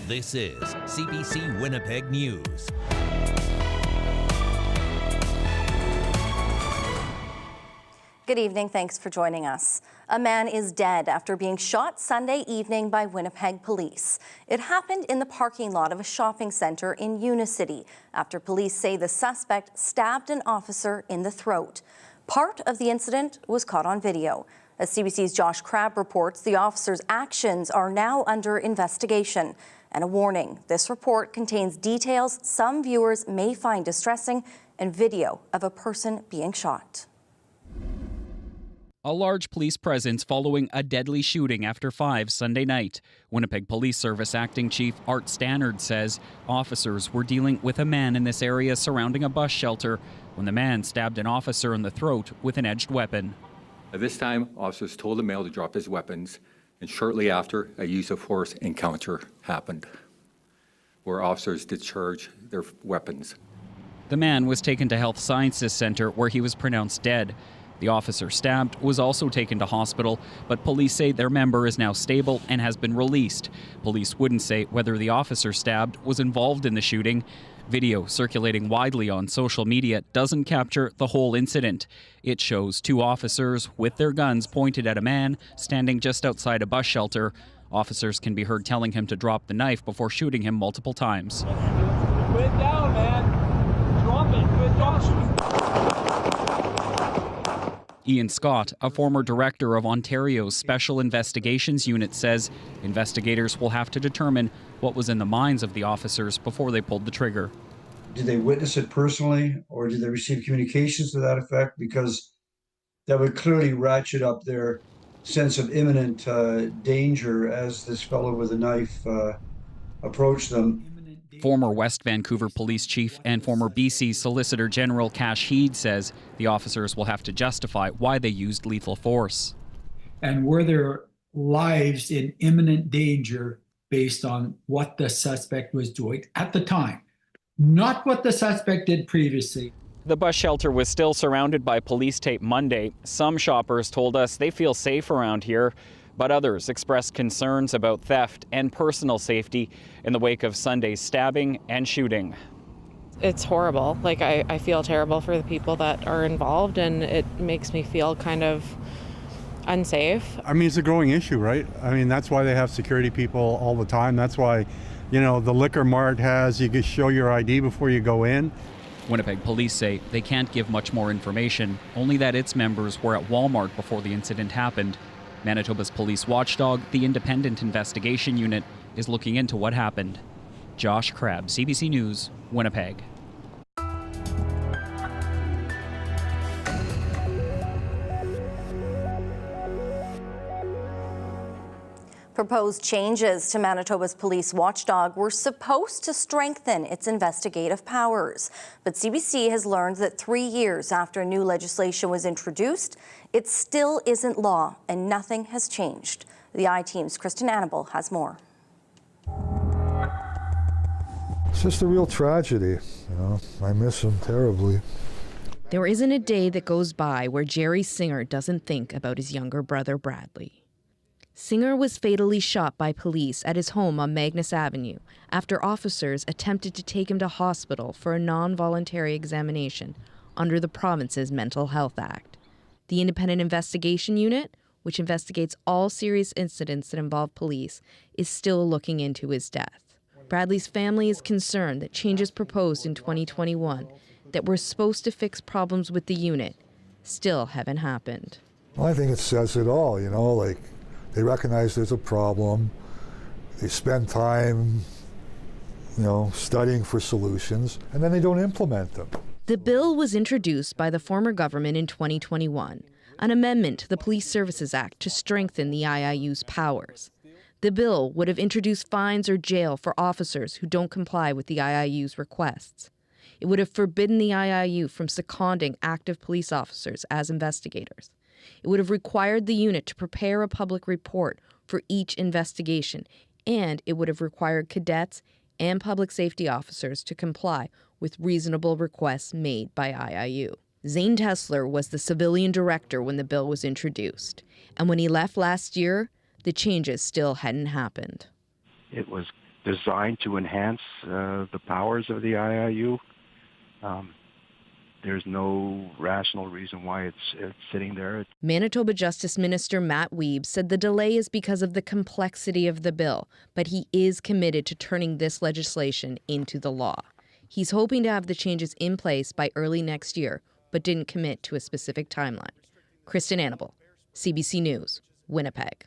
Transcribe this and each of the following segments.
This is CBC Winnipeg News. Good evening, thanks for joining us. A man is dead after being shot Sunday evening by Winnipeg police. It happened in the parking lot of a shopping centre in Unicity after police say the suspect stabbed an officer in the throat. Part of the incident was caught on video. As CBC's Josh Crabb reports, the officer's actions are now under investigation. And a warning, this report contains details some viewers may find distressing and video of a person being shot. A large police presence following a deadly shooting after 5 Sunday night. Winnipeg Police Service Acting Chief Art Stannard says officers were dealing with a man in this area surrounding a bus shelter when the man stabbed an officer in the throat with an edged weapon. At this time, officers told the male to drop his weapons, and shortly after, a use of force encounter happened, where officers discharged their weapons. The man was taken to Health Sciences Centre where he was pronounced dead. The officer stabbed was also taken to hospital, but police say their member is now stable and has been released. Police wouldn't say whether the officer stabbed was involved in the shooting. Video circulating widely on social media doesn't capture the whole incident. It shows 2 officers with their guns pointed at a man standing just outside a bus shelter. Officers can be heard telling him to drop the knife before shooting him multiple times. Put it down, man. Drop it. Put it down. Ian Scott, a former director of Ontario's Special Investigations Unit, says investigators will have to determine what was in the minds of the officers before they pulled the trigger. Did they witness it personally, or did they receive communications to that effect? Because that would clearly ratchet up their sense of imminent danger as this fellow with a knife approached them. Former West Vancouver Police Chief and former BC Solicitor General Cash Heed says the officers will have to justify why they used lethal force. And were their lives in imminent danger based on what the suspect was doing at the time, not what the suspect did previously. The bus shelter was still surrounded by police tape Monday. Some shoppers told us they feel safe around here, but others expressed concerns about theft and personal safety in the wake of Sunday's stabbing and shooting. It's horrible. Like, I feel terrible for the people that are involved, and it makes me feel kind of unsafe. I mean, it's a growing issue, right? I mean, that's why they have security people all the time. That's why, you know, the liquor mart has, you can show your ID before you go in. Winnipeg police say they can't give much more information, only that its members were at Walmart before the incident happened. Manitoba's police watchdog, the Independent Investigation Unit, is looking into what happened. Josh Crabb, CBC News, Winnipeg. Proposed changes to Manitoba's police watchdog were supposed to strengthen its investigative powers. But CBC has learned that 3 years after new legislation was introduced, it still isn't law and nothing has changed. The I-Team's Kristen Annabelle has more. It's just a real tragedy. You know, I miss him terribly. There isn't a day that goes by where Jerry Singer doesn't think about his younger brother, Bradley. Singer was fatally shot by police at his home on Magnus Avenue after officers attempted to take him to hospital for a non-voluntary examination under the province's Mental Health Act. The Independent Investigation Unit, which investigates all serious incidents that involve police, is still looking into his death. Bradley's family is concerned that changes proposed in 2021 that were supposed to fix problems with the unit still haven't happened. Well, I think it says it all, you know, like, they recognize there's a problem. They spend time, you know, studying for solutions, and then they don't implement them. The bill was introduced by the former government in 2021, an amendment to the Police Services Act to strengthen the IIU's powers. The bill would have introduced fines or jail for officers who don't comply with the IIU's requests. It would have forbidden the IIU from seconding active police officers as investigators. It would have required the unit to prepare a public report for each investigation, and it would have required cadets and public safety officers to comply with reasonable requests made by IIU. Zane Tesler was the civilian director when the bill was introduced, and when he left last year, the changes still hadn't happened. It was designed to enhance the powers of the IIU. There's no rational reason why it's sitting there. Manitoba Justice Minister Matt Wiebe said the delay is because of the complexity of the bill, but he is committed to turning this legislation into the law. He's hoping to have the changes in place by early next year, but didn't commit to a specific timeline. Kristen Annabelle, CBC News, Winnipeg.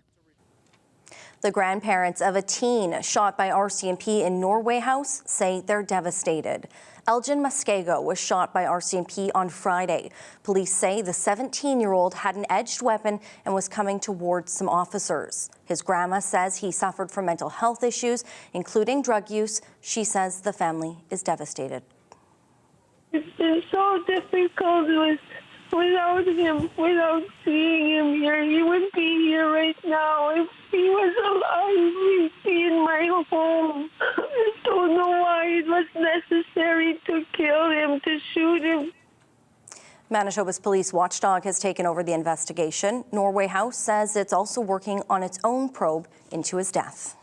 The grandparents of a teen shot by RCMP in Norway House say they're devastated. Elgin Muskego was shot by RCMP on Friday. Police say the 17-year-old had an edged weapon and was coming towards some officers. His grandma says he suffered from mental health issues, including drug use. She says the family is devastated. It's been so difficult without him, without seeing him here. He wouldn't be here right now. If he was alive, he'd be in my home. I don't know why it was necessary to kill him, to shoot him. Manitoba's police watchdog has taken over the investigation. Norway House says it's also working on its own probe into his death.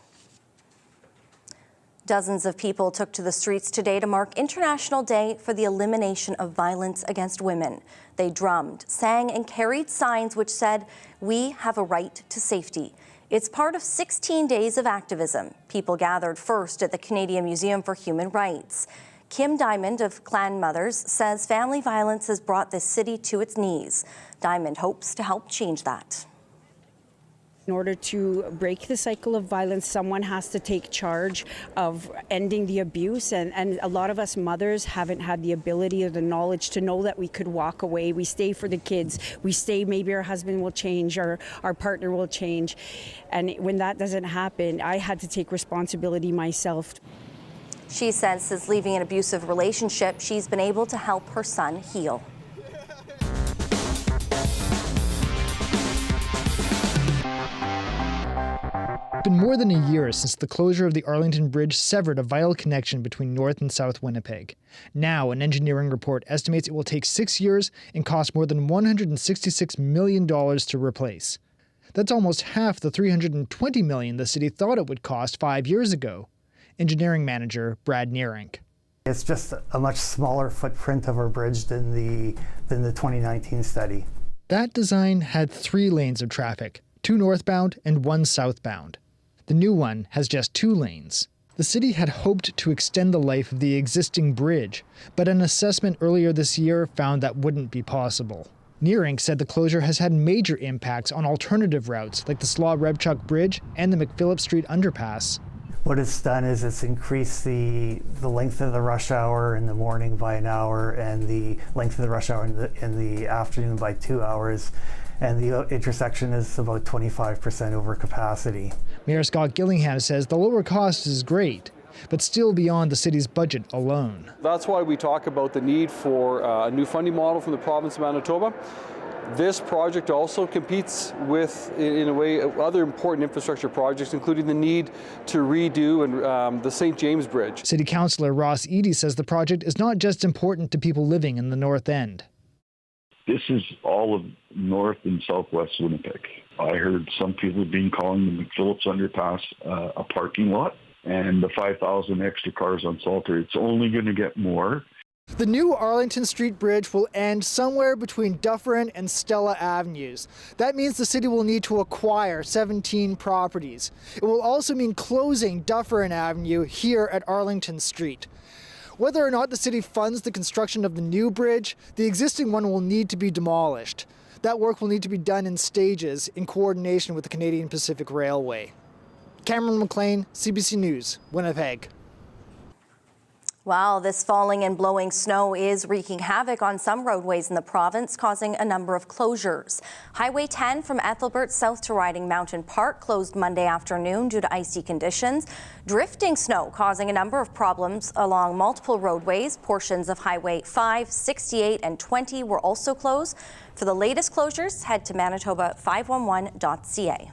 Dozens of people took to the streets today to mark International Day for the Elimination of Violence Against Women. They drummed, sang, and carried signs which said, "We have a right to safety." It's part of 16 days of activism. People gathered first at the Canadian Museum for Human Rights. Kim Diamond of Clan Mothers says family violence has brought this city to its knees. Diamond hopes to help change that. In order to break the cycle of violence, someone has to take charge of ending the abuse. And a lot of us mothers haven't had the ability or the knowledge to know that we could walk away. We stay for the kids. We stay, maybe our husband will change or our partner will change. And when that doesn't happen, I had to take responsibility myself. She says since leaving an abusive relationship, she's been able to help her son heal. It's been more than a year since the closure of the Arlington Bridge severed a vital connection between North and South Winnipeg. Now, an engineering report estimates it will take 6 years and cost more than $166 million to replace. That's almost half the $320 million the city thought it would cost 5 years ago. Engineering manager Brad Nearink. It's just a much smaller footprint of our bridge than the 2019 study. That design had 3 lanes of traffic, 2 northbound and 1 southbound. The new one has just 2 lanes. The city had hoped to extend the life of the existing bridge, but an assessment earlier this year found that wouldn't be possible. Nearink said the closure has had major impacts on alternative routes like the Slaw-Rebchuk Bridge and the McPhillip Street Underpass. What it's done is it's increased the length of the rush hour in the morning by an hour and the length of the rush hour in the afternoon by 2 hours. And the intersection is about 25% over capacity. Mayor Scott Gillingham says the lower cost is great, but still beyond the city's budget alone. That's why we talk about the need for a new funding model from the province of Manitoba. This project also competes with, in a way, other important infrastructure projects, including the need to redo the St. James Bridge. City Councillor Ross Eady says the project is not just important to people living in the North End. This is all of North and Southwest Winnipeg. I heard some people calling the McPhillips Underpass a parking lot, and the 5,000 extra cars on Salter, it's only going to get more. The new Arlington Street Bridge will end somewhere between Dufferin and Stella Avenues. That means the city will need to acquire 17 properties. It will also mean closing Dufferin Avenue here at Arlington Street. Whether or not the city funds the construction of the new bridge, the existing one will need to be demolished. That work will need to be done in stages in coordination with the Canadian Pacific Railway. Cameron McLean, CBC News, Winnipeg. Well, this falling and blowing snow is wreaking havoc on some roadways in the province, causing a number of closures. Highway 10 from Ethelbert south to Riding Mountain Park closed Monday afternoon due to icy conditions. Drifting snow causing a number of problems along multiple roadways. Portions of Highway 5, 68 and 20 were also closed. For the latest closures, head to manitoba511.ca.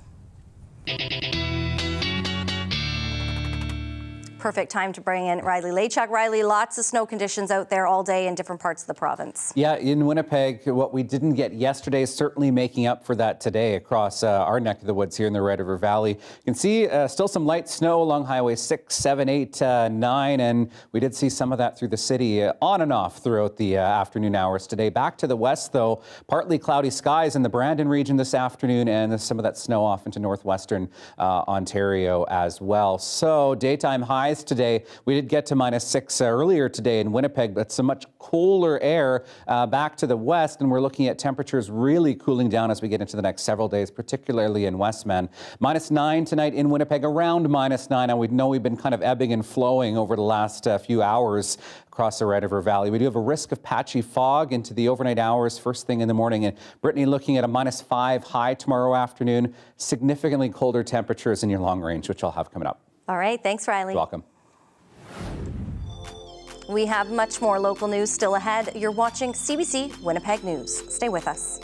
Perfect time to bring in Riley Lachuk. Riley, lots of snow conditions out there all day in different parts of the province. Yeah, in Winnipeg, what we didn't get yesterday is certainly making up for that today across our neck of the woods here in the Red River Valley. You can see still some light snow along Highway 6, 7, 8, 9, and we did see some of that through the city on and off throughout the afternoon hours today. Back to the west, though, partly cloudy skies in the Brandon region this afternoon, and some of that snow off into northwestern Ontario as well. So daytime highs today, we did get to -6 earlier today in Winnipeg, but some much cooler air back to the west, and we're looking at temperatures really cooling down as we get into the next several days, particularly in Westman. -9 tonight in Winnipeg, around -9, and we know we've been kind of ebbing and flowing over the last few hours across the Red River Valley. We do have a risk of patchy fog into the overnight hours first thing in the morning, and Brittany looking at a -5 high tomorrow afternoon, significantly colder temperatures in your long range, which I'll have coming up. All right, thanks, Riley. You're welcome. We have much more local news still ahead. You're watching CBC Winnipeg News. Stay with us.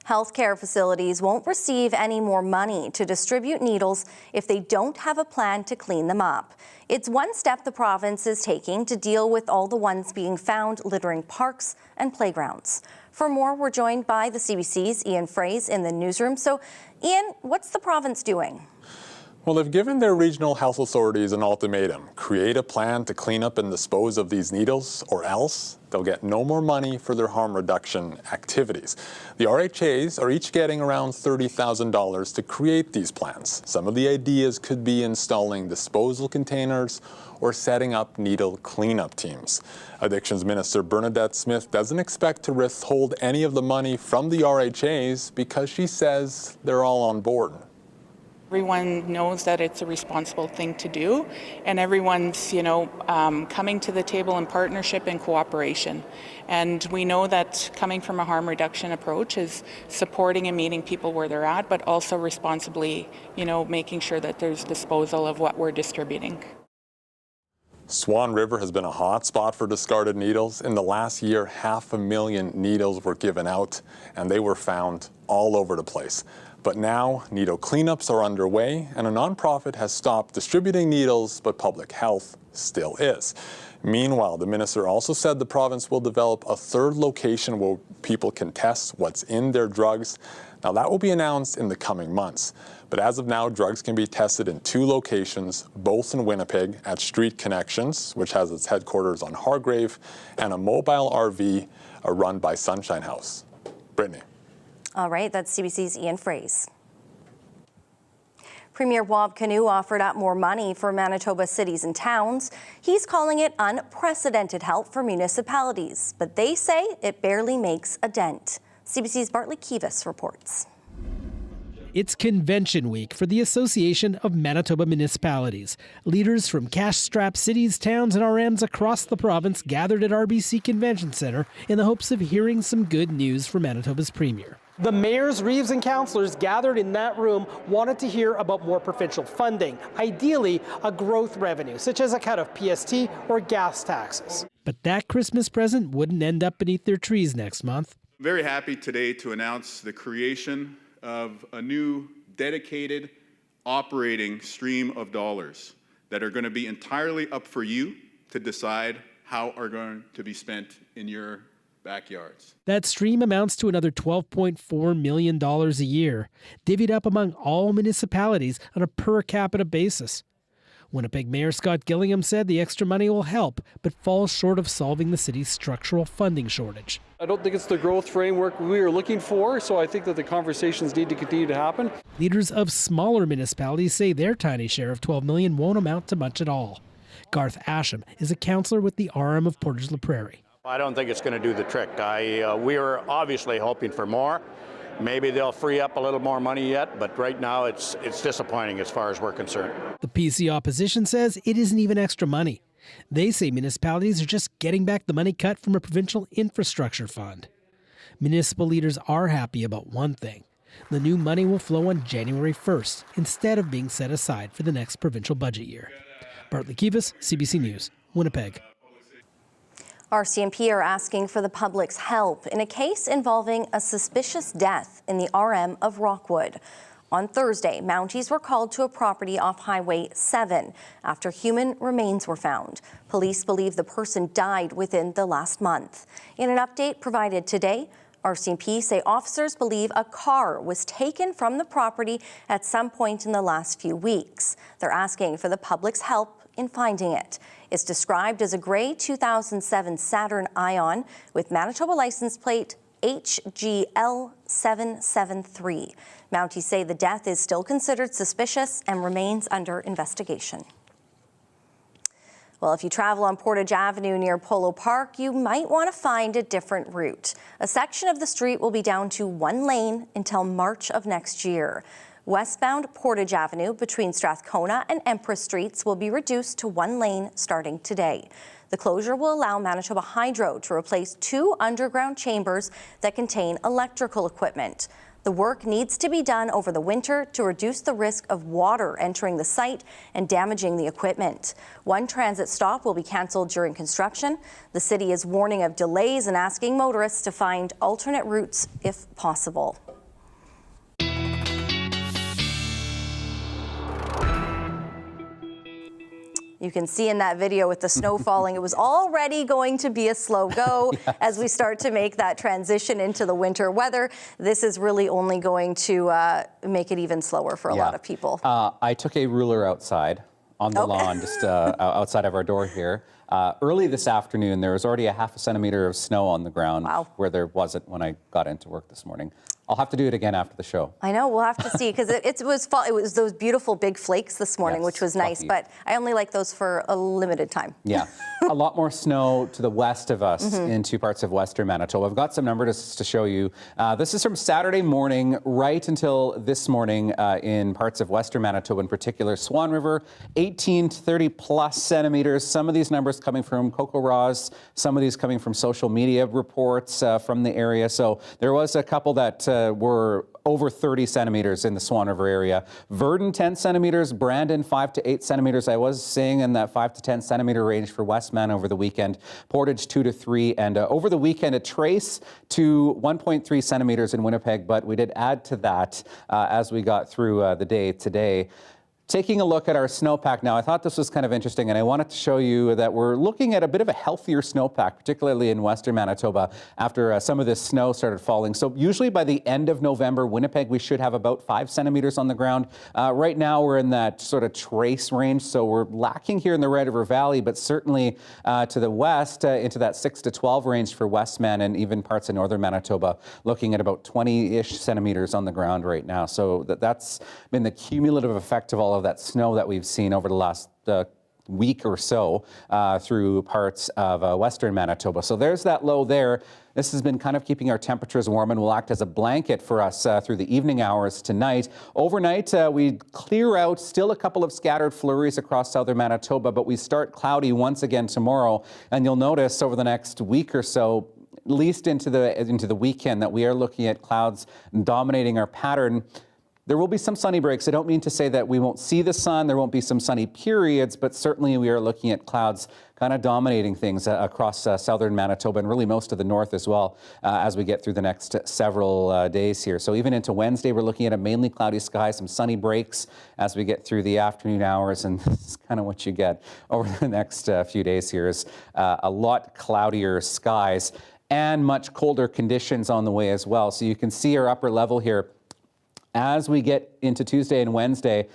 Healthcare facilities won't receive any more money to distribute needles if they don't have a plan to clean them up. It's one step the province is taking to deal with all the ones being found littering parks and playgrounds. For more, we're joined by the CBC's Ian Fraze in the newsroom. So, Ian, what's the province doing? Well, they've given their regional health authorities an ultimatum. Create a plan to clean up and dispose of these needles, or else they'll get no more money for their harm reduction activities. The RHAs are each getting around $30,000 to create these plans. Some of the ideas could be installing disposal containers or setting up needle cleanup teams. Addictions Minister Bernadette Smith doesn't expect to withhold any of the money from the RHAs because she says they're all on board. Everyone knows that it's a responsible thing to do, and everyone's, coming to the table in partnership and cooperation. And we know that coming from a harm reduction approach is supporting and meeting people where they're at, but also responsibly, making sure that there's disposal of what we're distributing. Swan River has been a hot spot for discarded needles. In the last year, 500,000 needles were given out, and they were found all over the place. But now, needle cleanups are underway, and a nonprofit has stopped distributing needles, but public health still is. Meanwhile, the minister also said the province will develop a third location where people can test what's in their drugs. Now, that will be announced in the coming months. But as of now, drugs can be tested in 2 locations, both in Winnipeg, at Street Connections, which has its headquarters on Hargrave, and a mobile RV run by Sunshine House. Brittany. All right, that's CBC's Ian Fraze. Premier Wab Kinew offered up more money for Manitoba cities and towns. He's calling it unprecedented help for municipalities, but they say it barely makes a dent. CBC's Bartley Kivas reports. It's convention week for the Association of Manitoba Municipalities. Leaders from cash-strapped cities, towns, and RMs across the province gathered at RBC Convention Centre in the hopes of hearing some good news from Manitoba's Premier. The mayors, reeves, and councillors gathered in that room wanted to hear about more provincial funding, ideally a growth revenue, such as a cut of PST or gas taxes. But that Christmas present wouldn't end up beneath their trees next month. I'm very happy today to announce the creation of a new dedicated operating stream of dollars that are going to be entirely up for you to decide how are going to be spent in your backyards. That stream amounts to another $12.4 million a year, divvied up among all municipalities on a per capita basis. Winnipeg Mayor Scott Gillingham said the extra money will help, but falls short of solving the city's structural funding shortage. I don't think it's the growth framework we are looking for, so I think that the conversations need to continue to happen. Leaders of smaller municipalities say their tiny share of $12 million won't amount to much at all. Garth Asham is a councillor with the RM of Portage la Prairie. I don't think it's going to do the trick. We were obviously hoping for more. Maybe they'll free up a little more money yet, but right now it's disappointing as far as we're concerned. The PC opposition says it isn't even extra money. They say municipalities are just getting back the money cut from a provincial infrastructure fund. Municipal leaders are happy about one thing. The new money will flow on January 1st instead of being set aside for the next provincial budget year. Bartley Kivas, CBC News, Winnipeg. RCMP are asking for the public's help in a case involving a suspicious death in the RM of Rockwood. On Thursday, Mounties were called to a property off Highway 7 after human remains were found. Police believe the person died within the last month. In an update provided today, RCMP say officers believe a car was taken from the property at some point in the last few weeks. They're asking for the public's help in finding it. It's described as a gray 2007 Saturn Ion with Manitoba license plate HGL773. Mounties say the death is still considered suspicious and remains under investigation. Well, if you travel on Portage Avenue near Polo Park, you might want to find a different route. A section of the street will be down to 1 lane until March of next year. Westbound Portage Avenue between Strathcona and Empress Streets will be reduced to 1 lane starting today. The closure will allow Manitoba Hydro to replace 2 underground chambers that contain electrical equipment. The work needs to be done over the winter to reduce the risk of water entering the site and damaging the equipment. 1 transit stop will be cancelled during construction. The city is warning of delays and asking motorists to find alternate routes if possible. You can see in that video with the snow falling, it was already going to be a slow go. Yes. As we start to make that transition into the winter weather. This is really only going to make it even slower for a lot of people. I took a ruler outside on the lawn, just outside of our door here. Early this afternoon, there was already a half a centimeter of snow on the ground where there wasn't when I got into work this morning. I'll have to do it again after the show. I know, we'll have to see, because it was those beautiful big flakes this morning, which was nice, but I only like those for a limited time. Yeah, a lot more snow to the west of us in two parts of western Manitoba. I've got some numbers to show you. This is from Saturday morning right until this morning in parts of western Manitoba in particular. Swan River, 18 to 30 plus centimeters. Some of these numbers coming from Coco Raws, some of these coming from social media reports from the area. So there was a couple that were over 30 centimeters in the Swan River area. Verdun, 10 centimeters. Brandon, 5 to 8 centimeters. I was seeing in that 5 to 10 centimeter range for Westman over the weekend. Portage, 2 to 3. And over the weekend, a trace to 1.3 centimeters in Winnipeg. But we did add to that as we got through the day today. Taking a look at our snowpack now, I thought this was kind of interesting, and I wanted to show you that we're looking at a bit of a healthier snowpack, particularly in western Manitoba, after some of this snow started falling. So usually by the end of November, Winnipeg, we should have about 5 centimeters on the ground. Right now, we're in that sort of trace range, so we're lacking here in the Red River Valley, but certainly to the west, into that 6 to 12 range for Westman and even parts of northern Manitoba, looking at about 20-ish centimeters on the ground right now. So that's been the cumulative effect of all of that snow that we've seen over the last week or so through parts of western Manitoba. So there's that low there. This has been kind of keeping our temperatures warm and will act as a blanket for us through the evening hours tonight. Overnight, we clear out still a couple of scattered flurries across southern Manitoba, but we start cloudy once again tomorrow. And you'll notice over the next week or so, at least into the weekend, that we are looking at clouds dominating our pattern. There will be some sunny breaks. I don't mean to say that we won't see the sun. There won't be some sunny periods, but certainly we are looking at clouds kind of dominating things across southern Manitoba and really most of the north as well as we get through the next several days here. So even into Wednesday, we're looking at a mainly cloudy sky, some sunny breaks as we get through the afternoon hours, and this is kind of what you get over the next few days here is a lot cloudier skies and much colder conditions on the way as well. So you can see our upper level here. As we get into Tuesday and Wednesday,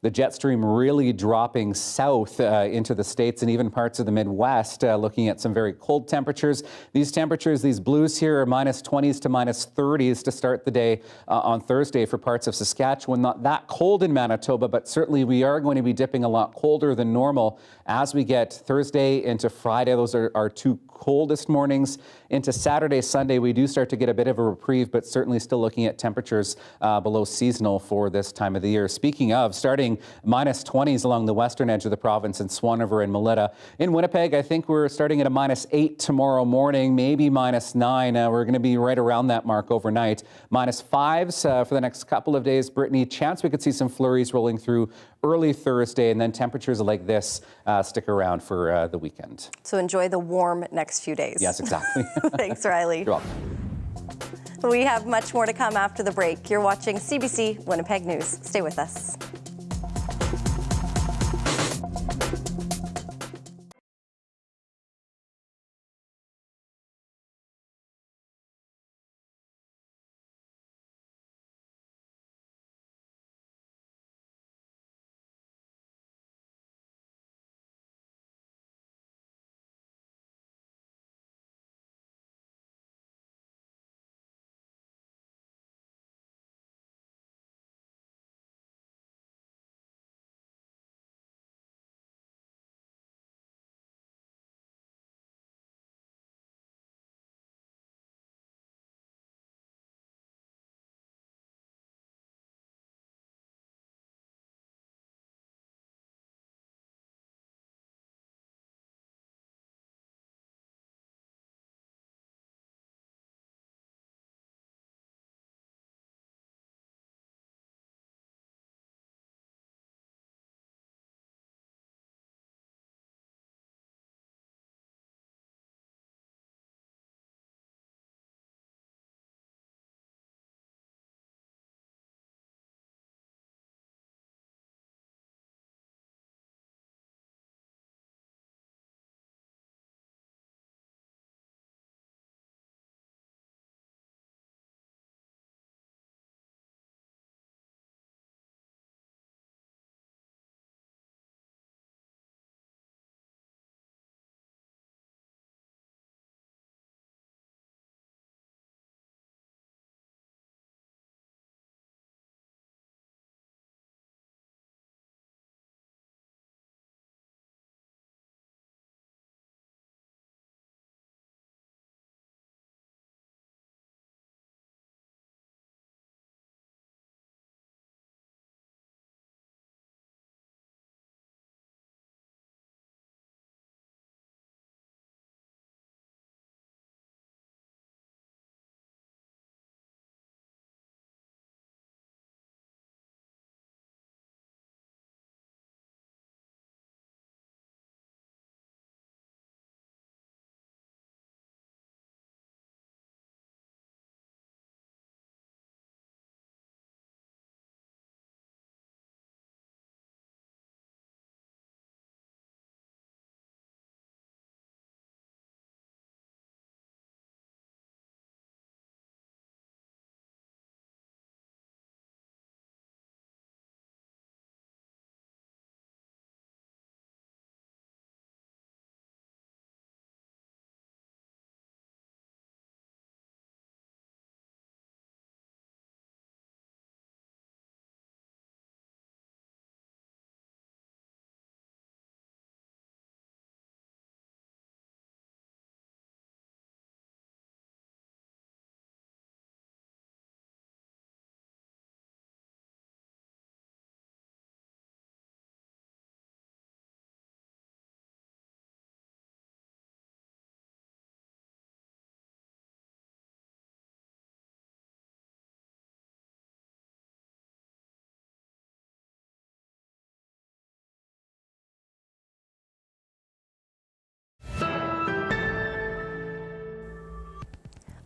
the jet stream really dropping south into the States and even parts of the Midwest, looking at some very cold temperatures. These temperatures, these blues here are minus 20s to minus 30s to start the day on Thursday for parts of Saskatchewan. Not that cold in Manitoba, but certainly we are going to be dipping a lot colder than normal as we get Thursday into Friday. Those are our two coldest mornings. Into Saturday, Sunday, we do start to get a bit of a reprieve, but certainly still looking at temperatures below seasonal for this time of the year. Speaking of, starting minus 20s along the western edge of the province in Swan River and Melita. In Winnipeg, I think we're starting at a minus 8 tomorrow morning, maybe minus 9. We're going to be right around that mark overnight. Minus 5s for the next couple of days. Brittany, chance we could see some flurries rolling through early Thursday, and then temperatures like this stick around for the weekend. So enjoy the warm next few days. Yes, exactly. Thanks, Riley. You're welcome. We have much more to come after the break. You're watching CBC Winnipeg News. Stay with us.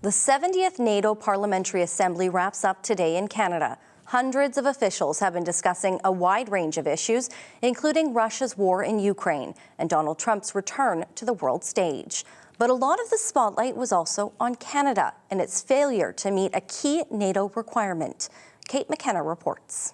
The 70th NATO Parliamentary Assembly wraps up today in Canada. Hundreds of officials have been discussing a wide range of issues, including Russia's war in Ukraine and Donald Trump's return to the world stage. But a lot of the spotlight was also on Canada and its failure to meet a key NATO requirement. Kate McKenna reports.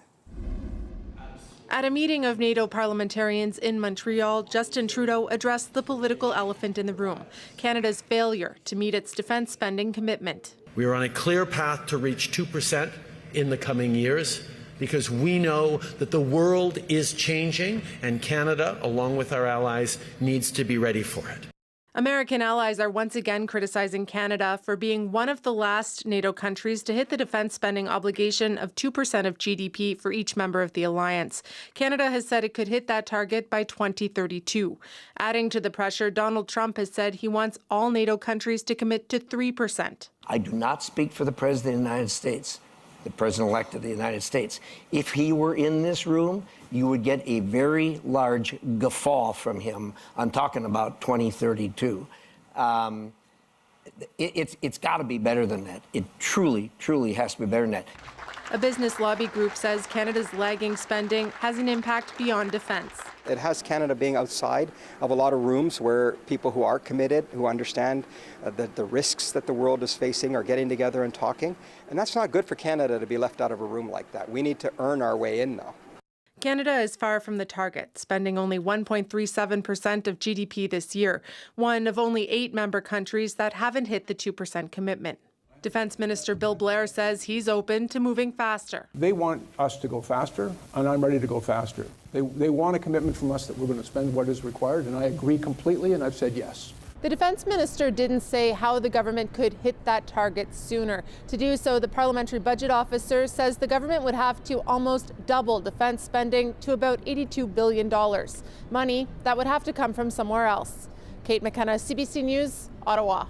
At a meeting of NATO parliamentarians in Montreal, Justin Trudeau addressed the political elephant in the room, Canada's failure to meet its defence spending commitment. We are on a clear path to reach 2% in the coming years because we know that the world is changing and Canada, along with our allies, needs to be ready for it. American allies are once again criticizing Canada for being one of the last NATO countries to hit the defense spending obligation of 2% of GDP for each member of the alliance. Canada has said it could hit that target by 2032. Adding to the pressure, Donald Trump has said he wants all NATO countries to commit to 3%. I do not speak for the President of the United States, the President-elect of the United States. If he were in this room, you would get a very large guffaw from him on talking about 2032. It's got to be better than that. It truly, truly has to be better than that. A business lobby group says Canada's lagging spending has an impact beyond defense. It has Canada being outside of a lot of rooms where people who are committed, who understand the risks that the world is facing, are getting together and talking. And that's not good for Canada to be left out of a room like that. We need to earn our way in now. Canada is far from the target, spending only 1.37% of GDP this year, one of only 8 member countries that haven't hit the 2% commitment. Defense Minister Bill Blair says he's open to moving faster. They want us to go faster, and I'm ready to go faster. They want a commitment from us that we're going to spend what is required, and I agree completely, and I've said yes. The defense minister didn't say how the government could hit that target sooner. To do so, the parliamentary budget officer says the government would have to almost double defense spending to about $82 billion. Money that would have to come from somewhere else. Kate McKenna, CBC News, Ottawa.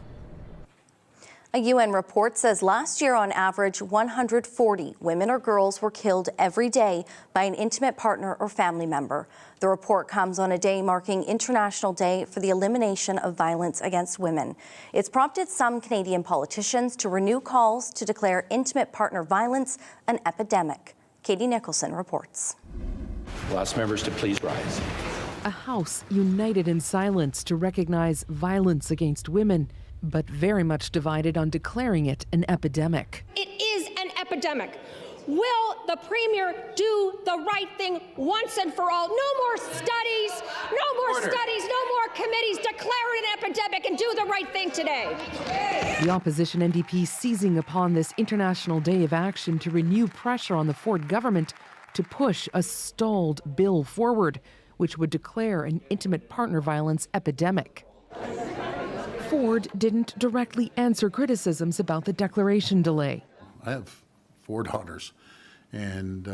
A UN report says last year, on average, 140 women or girls were killed every day by an intimate partner or family member. The report comes on a day marking International Day for the Elimination of Violence Against Women. It's prompted some Canadian politicians to renew calls to declare intimate partner violence an epidemic. Katie Nicholson reports. We'll ask members to please rise. A House united in silence to recognize violence against women, but very much divided on declaring it an epidemic. It is an epidemic. Will the Premier do the right thing once and for all? No more studies, no more committees. Declare it an epidemic and do the right thing today. The opposition NDP seizing upon this International Day of Action to renew pressure on the Ford government to push a stalled bill forward, which would declare an intimate partner violence epidemic. Ford didn't directly answer criticisms about the declaration delay. I have 4 daughters, and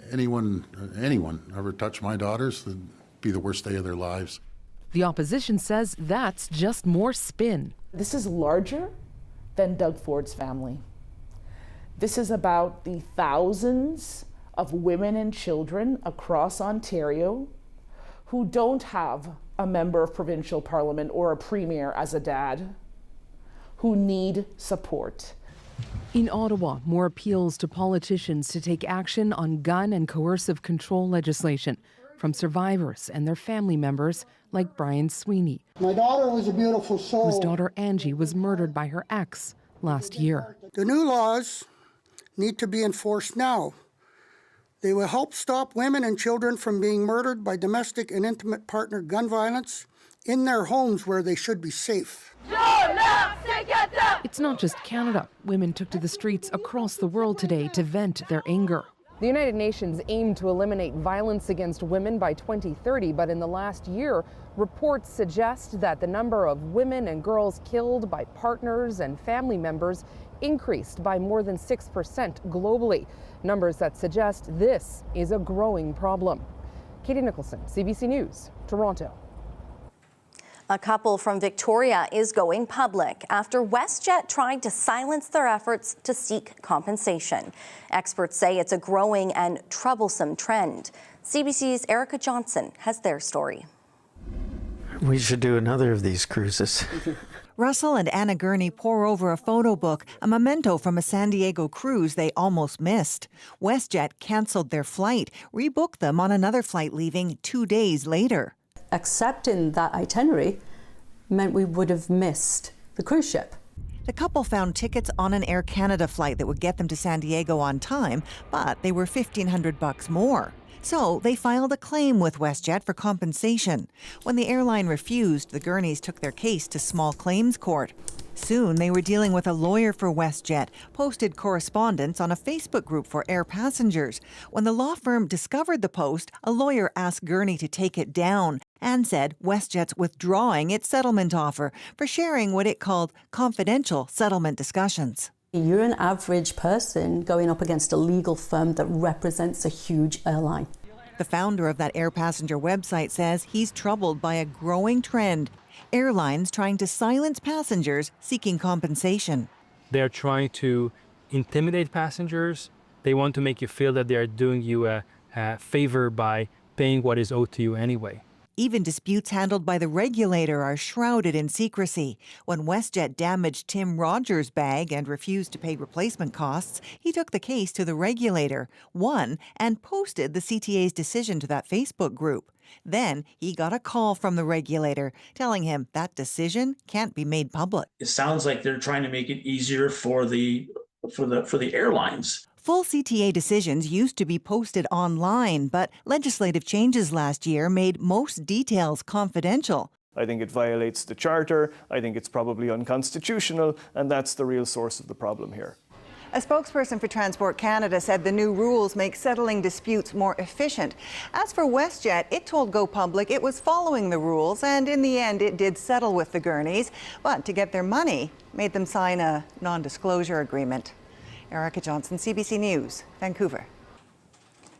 anyone ever touch my daughters, it'd be the worst day of their lives. The opposition says that's just more spin. This is larger than Doug Ford's family. This is about the thousands of women and children across Ontario who don't have a member of provincial parliament or a premier as a dad, who need support. In Ottawa, more appeals to politicians to take action on gun and coercive control legislation from survivors and their family members like Brian Sweeney. My daughter was a beautiful soul. Whose daughter Angie was murdered by her ex last year. The new laws need to be enforced now. They will help stop women and children from being murdered by domestic and intimate partner gun violence in their homes where they should be safe. It's not just Canada. Women took to the streets across the world today to vent their anger. The United Nations aimed to eliminate violence against women by 2030, but in the last year, reports suggest that the number of women and girls killed by partners and family members increased by more than 6% globally. Numbers that suggest this is a growing problem. Katie Nicholson, CBC News, Toronto. A couple from Victoria is going public after WestJet tried to silence their efforts to seek compensation. Experts say it's a growing and troublesome trend. CBC's Erica Johnson has their story. We should do another of these cruises. Russell and Anna Gurney pore over a photo book, a memento from a San Diego cruise they almost missed. WestJet canceled their flight, rebooked them on another flight leaving 2 days later. Accepting that itinerary meant we would have missed the cruise ship. The couple found tickets on an Air Canada flight that would get them to San Diego on time, but they were $1,500 more. So they filed a claim with WestJet for compensation. When the airline refused, the Gurneys took their case to small claims court. Soon they were dealing with a lawyer for WestJet, posted correspondence on a Facebook group for air passengers. When the law firm discovered the post, a lawyer asked Gurney to take it down and said WestJet's withdrawing its settlement offer for sharing what it called confidential settlement discussions. You're an average person going up against a legal firm that represents a huge airline. The founder of that air passenger website says he's troubled by a growing trend. Airlines trying to silence passengers seeking compensation. They're trying to intimidate passengers. They want to make you feel that they are doing you a favor by paying what is owed to you anyway. Even disputes handled by the regulator are shrouded in secrecy. When WestJet damaged Tim Rogers' bag and refused to pay replacement costs, he took the case to the regulator, won, and posted the CTA's decision to that Facebook group. Then he got a call from the regulator telling him that decision can't be made public. It sounds like they're trying to make it easier for the airlines. Full CTA decisions used to be posted online, but legislative changes last year made most details confidential. I think it violates the Charter, I think it's probably unconstitutional, and that's the real source of the problem here. A spokesperson for Transport Canada said the new rules make settling disputes more efficient. As for WestJet, it told Go Public it was following the rules, and in the end it did settle with the Gurneys, but to get their money, made them sign a non-disclosure agreement. Erica Johnson, CBC News, Vancouver.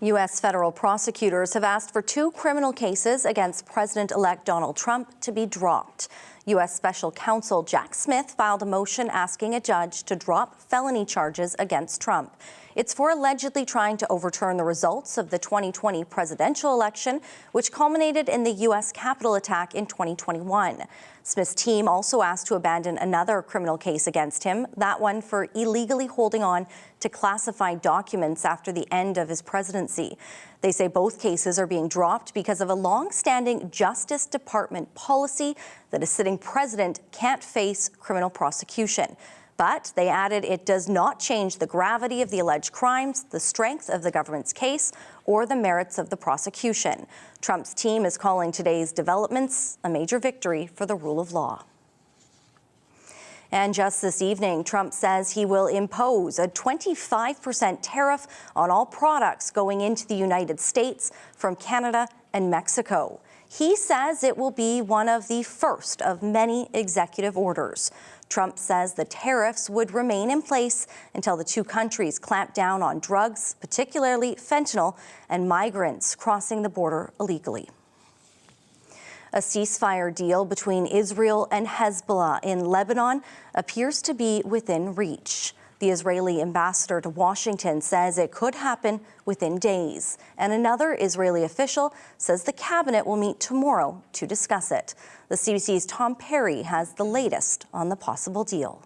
U.S. federal prosecutors have asked for 2 criminal cases against President-elect Donald Trump to be dropped. U.S. Special Counsel Jack Smith filed a motion asking a judge to drop felony charges against Trump. It's for allegedly trying to overturn the results of the 2020 presidential election, which culminated in the U.S. Capitol attack in 2021. Smith's team also asked to abandon another criminal case against him, that one for illegally holding on to classified documents after the end of his presidency. They say both cases are being dropped because of a long-standing Justice Department policy that a sitting president can't face criminal prosecution. But they added it does not change the gravity of the alleged crimes, the strength of the government's case, or the merits of the prosecution. Trump's team is calling today's developments a major victory for the rule of law. And just this evening, Trump says he will impose a 25% tariff on all products going into the United States from Canada and Mexico. He says it will be one of the first of many executive orders. Trump says the tariffs would remain in place until the 2 countries clamp down on drugs, particularly fentanyl, and migrants crossing the border illegally. A ceasefire deal between Israel and Hezbollah in Lebanon appears to be within reach. The Israeli ambassador to Washington says it could happen within days. And another Israeli official says the cabinet will meet tomorrow to discuss it. The CBC's Tom Perry has the latest on the possible deal.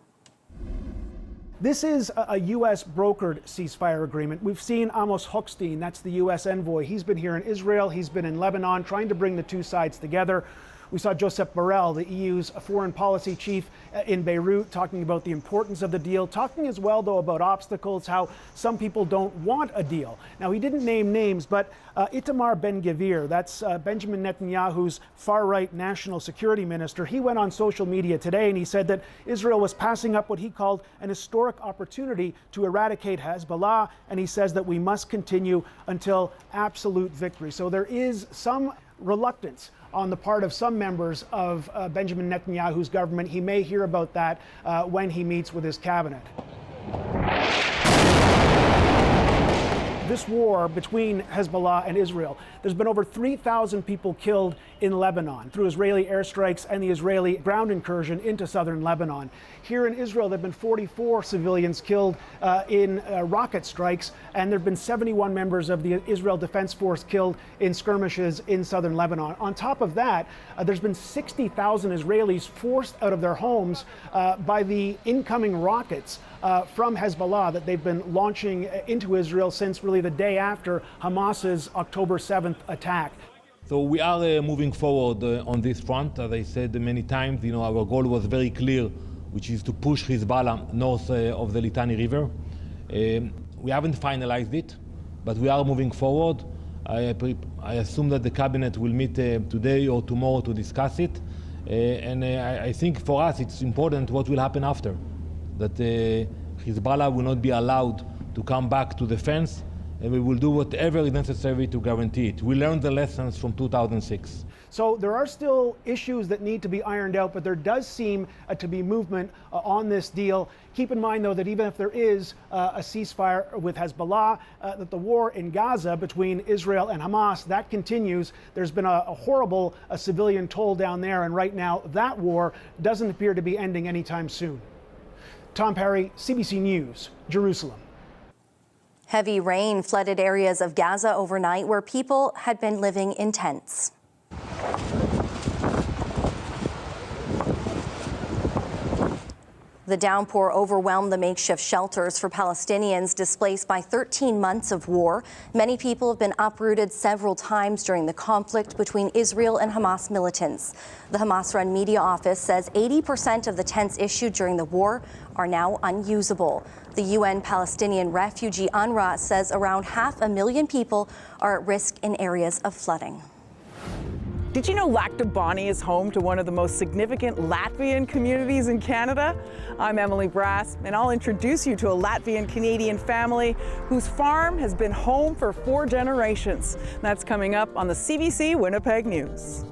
This is a U.S. brokered ceasefire agreement. We've seen Amos Hochstein, that's the U.S. envoy. He's been here in Israel, he's been in Lebanon, trying to bring the 2 sides together. We saw Josep Borrell, the EU's foreign policy chief in Beirut, talking about the importance of the deal, talking as well, though, about obstacles, how some people don't want a deal. Now, he didn't name names, but Itamar Ben-Gvir, that's Benjamin Netanyahu's far-right national security minister, he went on social media today and he said that Israel was passing up what he called an historic opportunity to eradicate Hezbollah, and he says that we must continue until absolute victory. So there is some reluctance on the part of some members of Benjamin Netanyahu's government. He may hear about that when he meets with his cabinet. This this war between Hezbollah and Israel, there's been over 3,000 people killed in Lebanon through Israeli airstrikes and the Israeli ground incursion into southern Lebanon. Here in Israel, there have been 44 civilians killed in rocket strikes, and there have been 71 members of the Israel Defense Force killed in skirmishes in southern Lebanon. On top of that, there's been 60,000 Israelis forced out of their homes by the incoming rockets from Hezbollah that they've been launching into Israel since really the day after Hamas's October 7th attack. So we are moving forward on this front. As I said many times, our goal was very clear, which is to push Hezbollah north of the Litani River. We haven't finalized it, but we are moving forward. I assume that the cabinet will meet today or tomorrow to discuss it. And I think for us it's important what will happen after, that Hezbollah will not be allowed to come back to the fence, and we will do whatever is necessary to guarantee it. We learned the lessons from 2006. So there are still issues that need to be ironed out, but there does seem to be movement on this deal. Keep in mind, though, that even if there is a ceasefire with Hezbollah, that the war in Gaza between Israel and Hamas, that continues. There's been a horrible civilian toll down there, and right now that war doesn't appear to be ending anytime soon. Tom Perry, CBC News, Jerusalem. Heavy rain flooded areas of Gaza overnight where people had been living in tents. The downpour overwhelmed the makeshift shelters for Palestinians displaced by 13 months of war. Many people have been uprooted several times during the conflict between Israel and Hamas militants. The Hamas-run media office says 80% of the tents issued during the war are now unusable. The UN Palestinian Refugee UNRWA says around 500,000 people are at risk in areas of flooding. Did you know Lac du Bonnet is home to one of the most significant Latvian communities in Canada? I'm Emily Brass, and I'll introduce you to a Latvian-Canadian family whose farm has been home for 4 generations. That's coming up on the CBC Winnipeg News.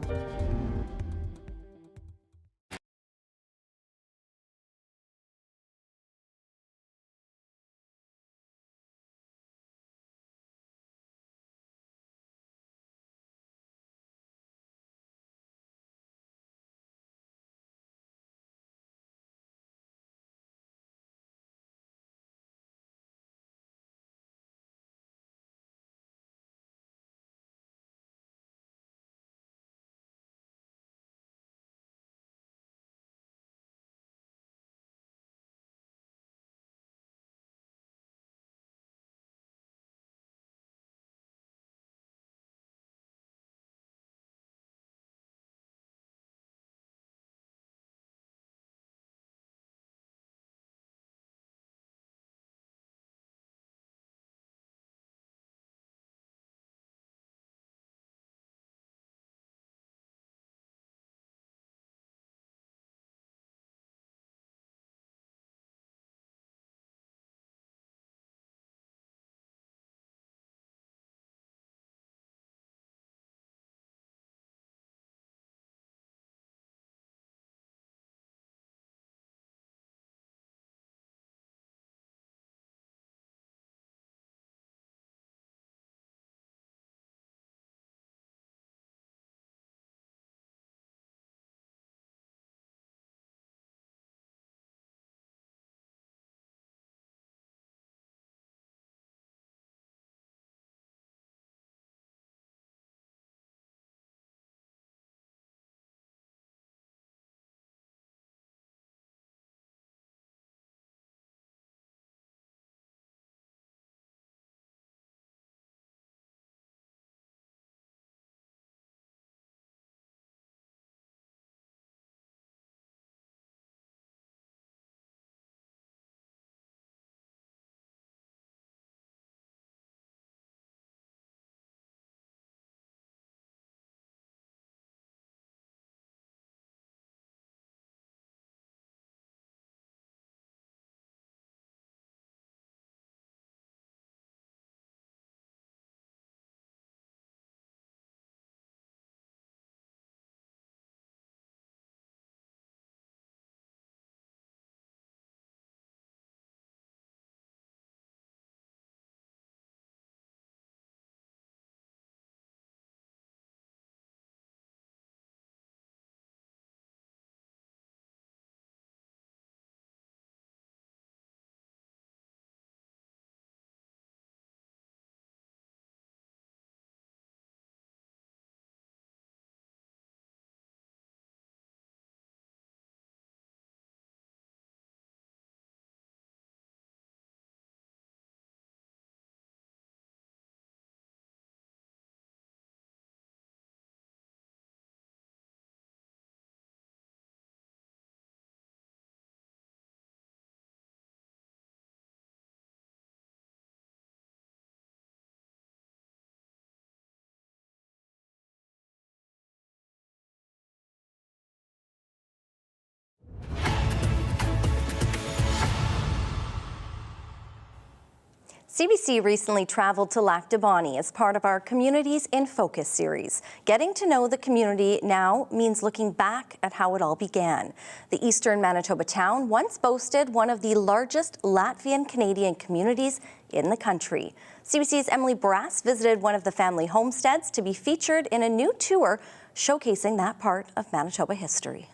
CBC recently traveled to Lac du Bonny as part of our Communities in Focus series. Getting to know the community now means looking back at how it all began. The eastern Manitoba town once boasted one of the largest Latvian Canadian communities in the country. CBC's Emily Brass visited one of the family homesteads to be featured in a new tour showcasing that part of Manitoba history.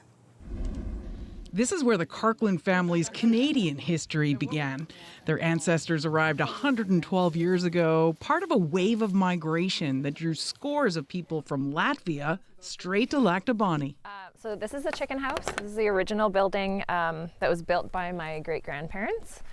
This is where the Karkland family's Canadian history began. Their ancestors arrived 112 years ago, part of a wave of migration that drew scores of people from Latvia straight to Lac du Bonny. So this is the chicken house. This is the original building that was built by my great-grandparents.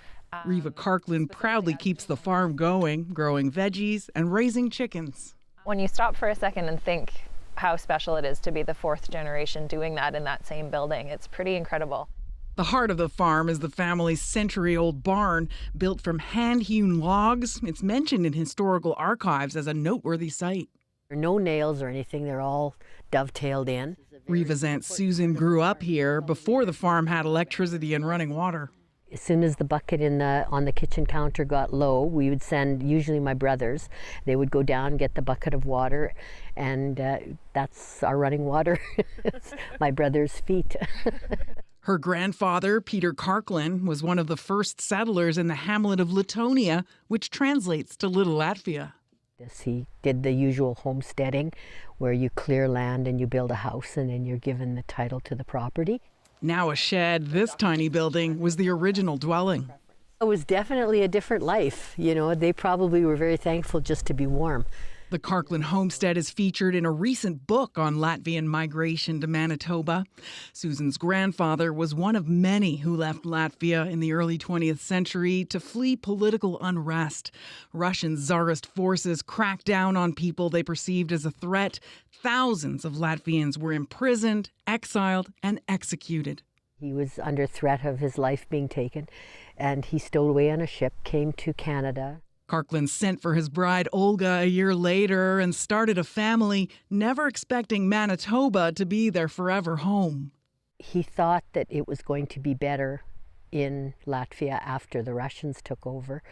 Reva Karkland proudly keeps the farm going, growing veggies and raising chickens. When you stop for a second and think how special it is to be the fourth generation doing that in that same building, it's pretty incredible. The heart of the farm is the family's century-old barn, built from hand-hewn logs. It's mentioned in historical archives as a noteworthy site. No nails or anything, they're all dovetailed in. Reva's Aunt Susan grew up here before the farm had electricity and running water. As soon as the bucket on the kitchen counter got low, we would send, usually my brothers, they would go down and get the bucket of water, and that's our running water. It's my brother's feet. Her grandfather, Peter Karkland, was one of the first settlers in the hamlet of Latonia, which translates to Little Latvia. He did the usual homesteading, where you clear land and you build a house, and then you're given the title to the property. Now a shed, this tiny building was the original dwelling. It was definitely a different life. You know, they probably were very thankful just to be warm. The Karkland homestead is featured in a recent book on Latvian migration to Manitoba. Susan's grandfather was one of many who left Latvia in the early 20th century to flee political unrest. Russian Tsarist forces cracked down on people they perceived as a threat. Thousands of Latvians were imprisoned, exiled, and executed. He was under threat of his life being taken, and he stowed away on a ship, came to Canada. Karkland sent for his bride Olga a year later and started a family, never expecting Manitoba to be their forever home. He thought that it was going to be better in Latvia after the Russians took over,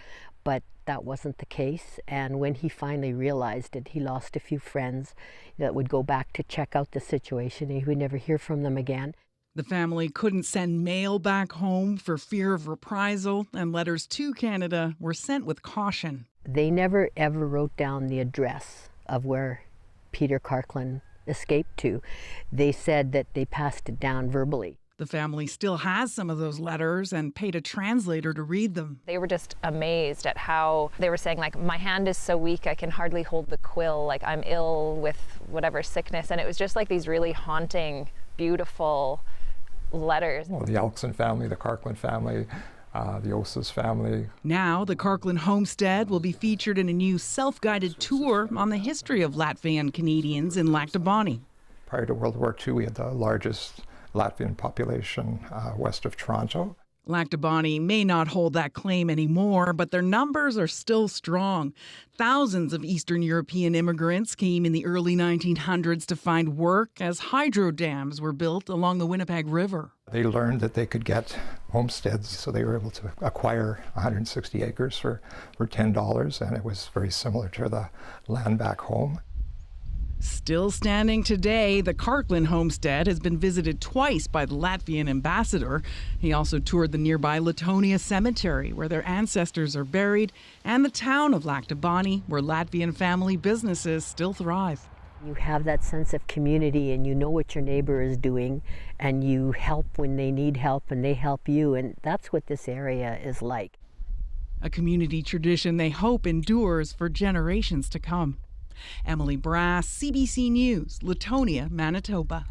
but that wasn't the case. And when he finally realized it, he lost a few friends that would go back to check out the situation, and he would never hear from them again. The family couldn't send mail back home for fear of reprisal, and letters to Canada were sent with caution. They never ever wrote down the address of where Peter Karkland escaped to. They said that they passed it down verbally. The family still has some of those letters and paid a translator to read them. They were just amazed at how they were saying, like, my hand is so weak I can hardly hold the quill, like I'm ill with whatever sickness. And it was just like these really haunting, beautiful letters. Well, the Elkson family, the Karkland family, the Osas family. Now, the Karkland homestead will be featured in a new self-guided tour on the history of Latvian Canadians in Lac du Bonny. Prior to World War II, we had the largest Latvian population west of Toronto. Lac du Bonny may not hold that claim anymore, but their numbers are still strong. Thousands of Eastern European immigrants came in the early 1900s to find work as hydro dams were built along the Winnipeg River. They learned that they could get homesteads, so they were able to acquire 160 acres for $10, and it was very similar to the land back home. Still standing today, the Karkland homestead has been visited twice by the Latvian ambassador. He also toured the nearby Latonia Cemetery, where their ancestors are buried, and the town of Lac du Bonny, where Latvian family businesses still thrive. You have that sense of community, and you know what your neighbor is doing, and you help when they need help, and they help you, and that's what this area is like. A community tradition they hope endures for generations to come. Emily Brass, CBC News, Latonia, Manitoba.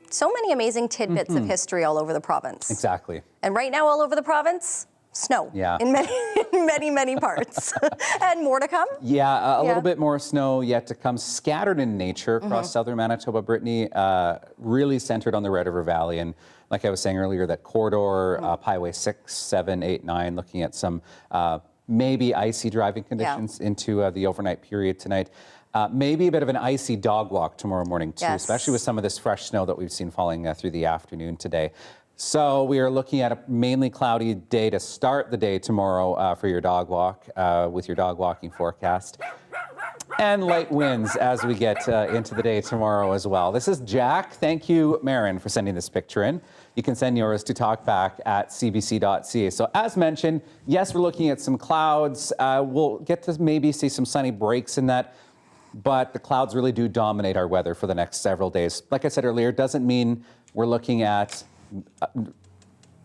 So many amazing tidbits of history all over the province. Exactly. And right now, all over the province, snow. Yeah. In many parts. And more to come? Yeah, a little bit more snow yet to come, scattered in nature across southern Manitoba, Brittany, really centered on the Red River Valley. And like I was saying earlier, that corridor, Highway 6, 7, 8, 9, looking at some maybe icy driving conditions into the overnight period tonight. Maybe a bit of an icy dog walk tomorrow morning, too, especially with some of this fresh snow that we've seen falling through the afternoon today. So we are looking at a mainly cloudy day to start the day tomorrow for your dog walk with your dog walking forecast. And light winds as we get into the day tomorrow as well. This is Jack. Thank you, Marin, for sending this picture in. You can send yours to talkback@cbc.ca. So as mentioned, yes, we're looking at some clouds. We'll get to maybe see some sunny breaks in that, but the clouds really do dominate our weather for the next several days. Like I said earlier, doesn't mean we're looking at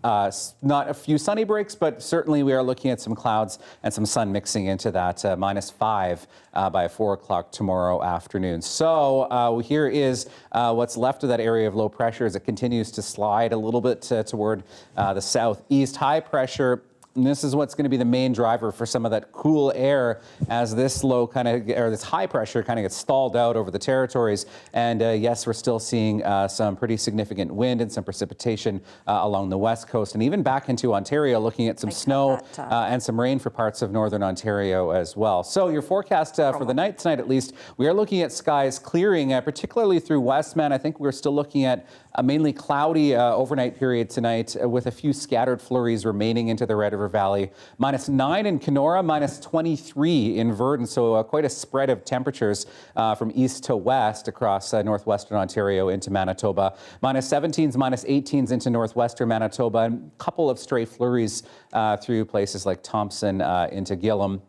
not a few sunny breaks, but certainly we are looking at some clouds and some sun mixing into that -5 by 4 o'clock tomorrow afternoon. So here is what's left of that area of low pressure as it continues to slide a little bit toward the southeast. High pressure. And this is what's going to be the main driver for some of that cool air as this low this high pressure kind of gets stalled out over the territories. And yes, we're still seeing some pretty significant wind and some precipitation along the west coast and even back into Ontario, looking at some snow and some rain for parts of northern Ontario as well. So your forecast for the night tonight, at least, we are looking at skies clearing, particularly through Westman. I think we're still looking at a mainly cloudy overnight period tonight with a few scattered flurries remaining into the Red River Valley. -9 in Kenora, -23 in Verdon. So quite a spread of temperatures from east to west across northwestern Ontario into Manitoba. -17s, -18s into northwestern Manitoba, and a couple of stray flurries through places like Thompson into Gillam.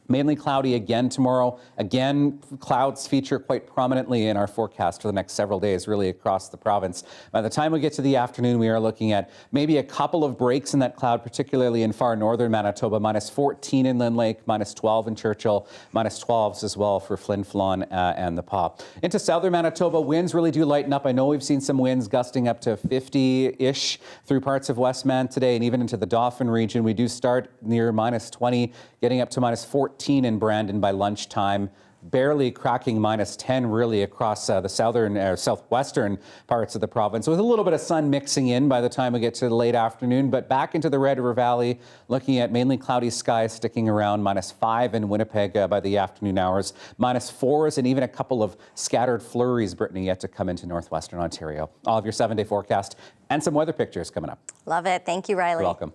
Mainly cloudy again tomorrow. Again, clouds feature quite prominently in our forecast for the next several days, really across the province. By the time we get to the afternoon, we are looking at maybe a couple of breaks in that cloud, particularly in far northern Manitoba. -14 in Lynn Lake, -12 in Churchill, -12s as well for Flin Flon and the Paw. Into southern Manitoba, winds really do lighten up. I know we've seen some winds gusting up to 50-ish through parts of Westman today and even into the Dauphin region. We do start near -20, getting up to -14 in Brandon by lunchtime, barely cracking -10 really across the southern southwestern parts of the province, with a little bit of sun mixing in by the time we get to the late afternoon. But back into the Red River Valley, looking at mainly cloudy skies sticking around, -5 in Winnipeg by the afternoon hours, -4s and even a couple of scattered flurries, Brittany, yet to come into northwestern Ontario. All of your 7-day forecast and some weather pictures coming up. Love it. Thank you, Riley. You're welcome.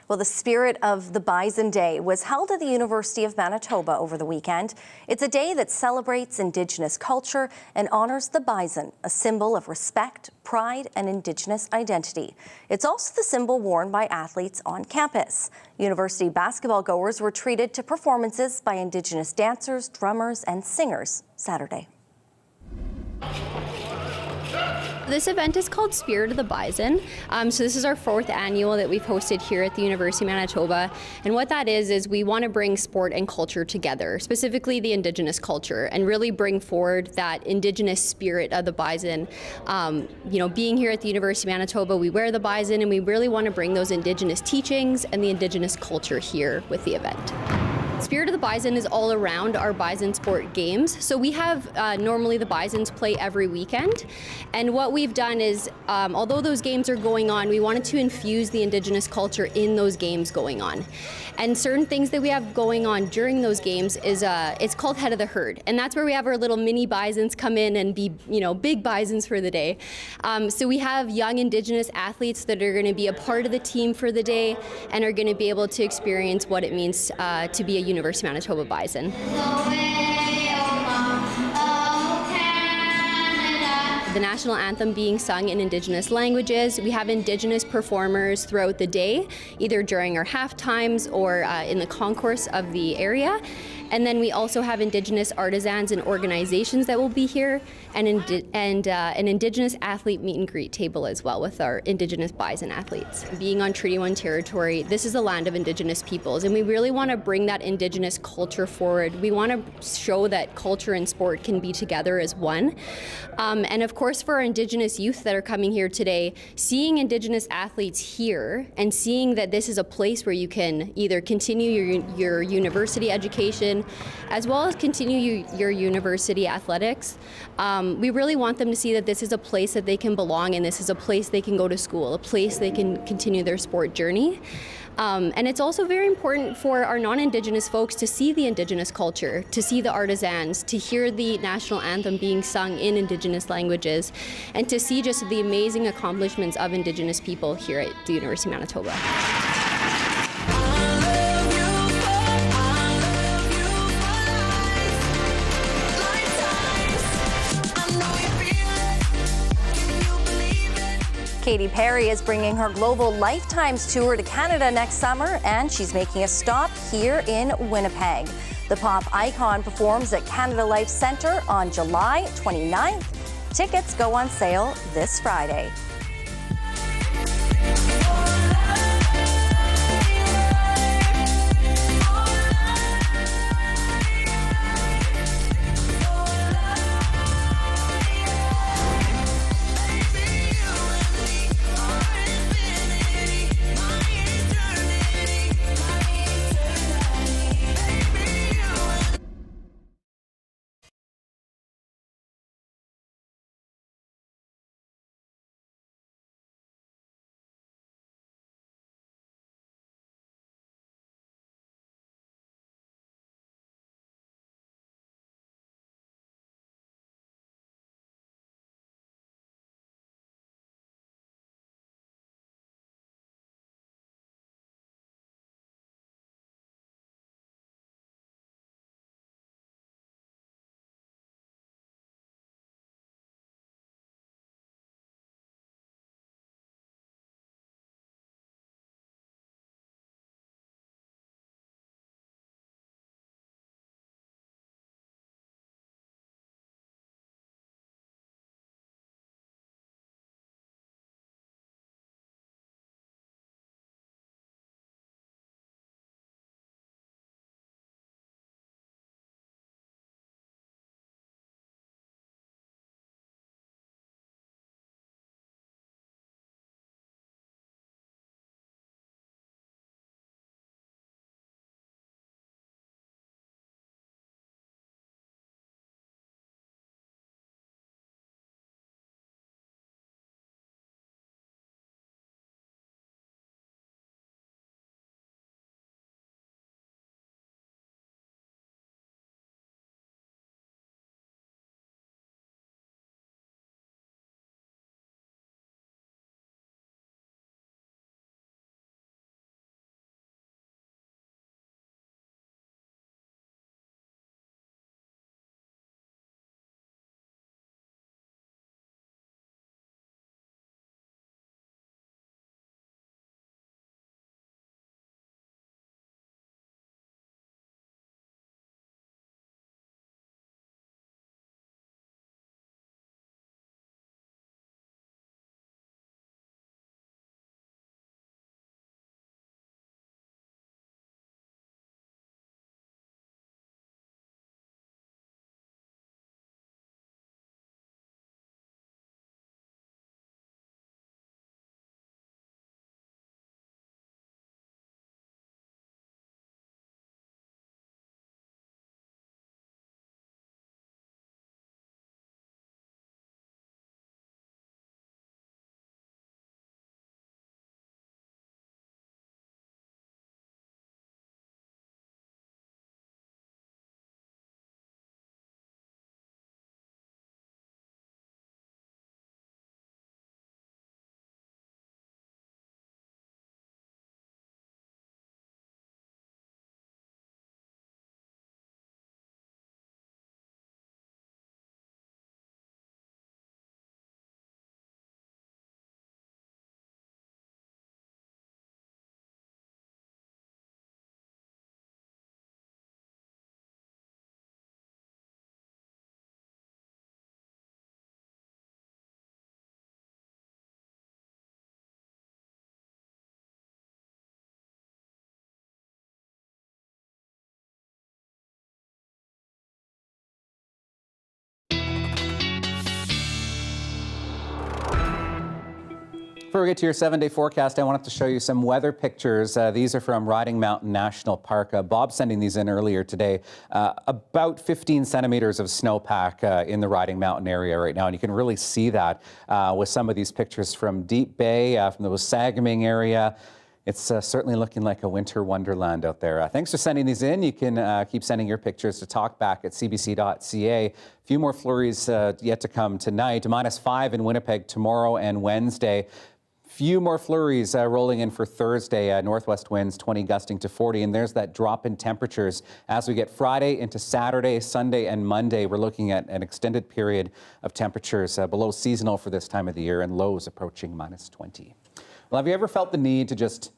Well, the Spirit of the Bison Day was held at the University of Manitoba over the weekend. It's a day that celebrates Indigenous culture and honors the bison, a symbol of respect, pride, and Indigenous identity. It's also the symbol worn by athletes on campus. University basketball goers were treated to performances by Indigenous dancers, drummers, and singers Saturday. This event is called Spirit of the Bison. So this is our 4th annual that we've hosted here at the University of Manitoba. And what that is we want to bring sport and culture together, specifically the Indigenous culture, and really bring forward that Indigenous spirit of the bison. Being here at the University of Manitoba, we wear the bison, and we really want to bring those Indigenous teachings and the Indigenous culture here with the event. Spirit of the Bison is all around our bison sport games. So we have normally the bisons play every weekend. And what we've done is, although those games are going on, we wanted to infuse the Indigenous culture in those games going on. And certain things that we have going on during those games is, it's called Head of the Herd. And that's where we have our little mini bisons come in and be, big bisons for the day. So we have young Indigenous athletes that are going to be a part of the team for the day and are going to be able to experience what it means to be a University of Manitoba bison. The national anthem being sung in Indigenous languages. We have Indigenous performers throughout the day, either during our half times or in the concourse of the area. And then we also have Indigenous artisans and organizations that will be here, and an Indigenous athlete meet and greet table as well with our Indigenous bison athletes. Being on Treaty 1 territory, this is the land of Indigenous peoples, and we really want to bring that Indigenous culture forward. We want to show that culture and sport can be together as one. And of course, for our Indigenous youth that are coming here today, seeing Indigenous athletes here and seeing that this is a place where you can either continue your university education as well as continue your university athletics. We really want them to see that this is a place that they can belong in, this is a place they can go to school, a place they can continue their sport journey. And it's also very important for our non-Indigenous folks to see the Indigenous culture, to see the artisans, to hear the national anthem being sung in Indigenous languages, and to see just the amazing accomplishments of Indigenous people here at the University of Manitoba. Katy Perry is bringing her Global Lifetimes tour to Canada next summer, and she's making a stop here in Winnipeg. The pop icon performs at Canada Life Centre on July 29th. Tickets go on sale this Friday. Before we get to your 7-day forecast, I wanted to show you some weather pictures. These are from Riding Mountain National Park. Bob sending these in earlier today. About 15 centimeters of snowpack in the Riding Mountain area right now, and you can really see that with some of these pictures from Deep Bay, from the Wasagaming area. It's certainly looking like a winter wonderland out there. Thanks for sending these in. You can keep sending your pictures to talkback@cbc.ca. A few more flurries yet to come tonight. -5 in Winnipeg tomorrow and Wednesday. Few more flurries rolling in for Thursday. Northwest winds 20 gusting to 40. And there's that drop in temperatures as we get Friday into Saturday, Sunday, and Monday. We're looking at an extended period of temperatures below seasonal for this time of the year and lows approaching -20. Well, have you ever felt the need to just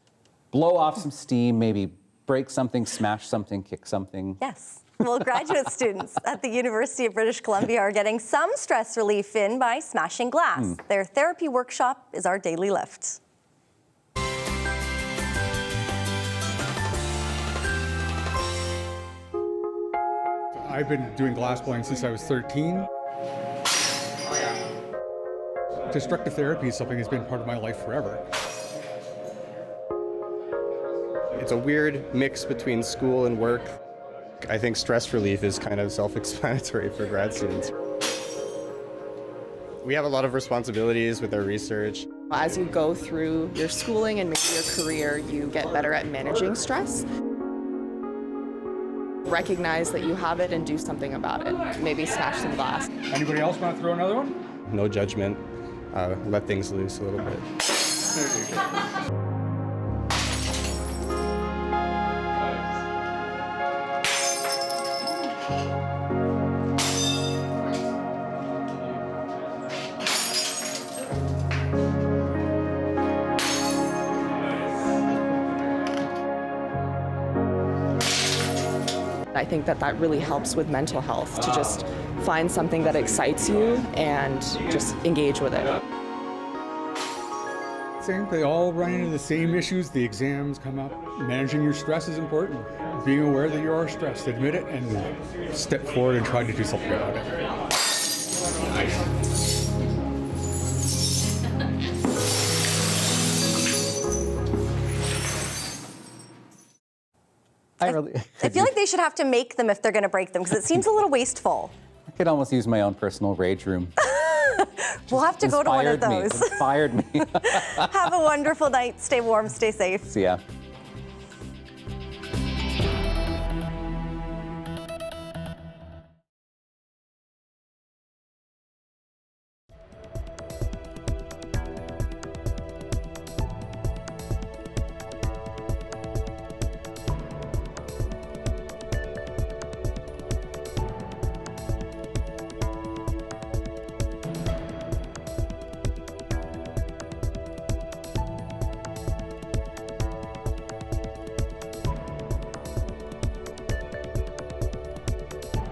blow off some steam, maybe break something, smash something, kick something? Yes. Well, graduate students at the University of British Columbia are getting some stress relief in by smashing glass. Their therapy workshop is our daily lift. I've been doing glass blowing since I was 13. Destructive therapy is something that's been part of my life forever. It's a weird mix between school and work. I think stress relief is kind of self-explanatory for grad students. We have a lot of responsibilities with our research. As you go through your schooling and maybe your career, you get better at managing stress. Recognize that you have it and do something about it. Maybe smash some glass. Anybody else want to throw another one? No judgment. Let things loose a little bit. I think that really helps with mental health, to just find something that excites you and just engage with it. They all run into the same issues. The exams come up. Managing your stress is important. Being aware that you are stressed, admit it, and step forward and try to do something about it. I feel like they should have to make them if they're going to break them, because it seems a little wasteful. I could almost use my own personal rage room. We'll have to go to one of those. Inspired me. Have a wonderful night. Stay warm, stay safe. See ya.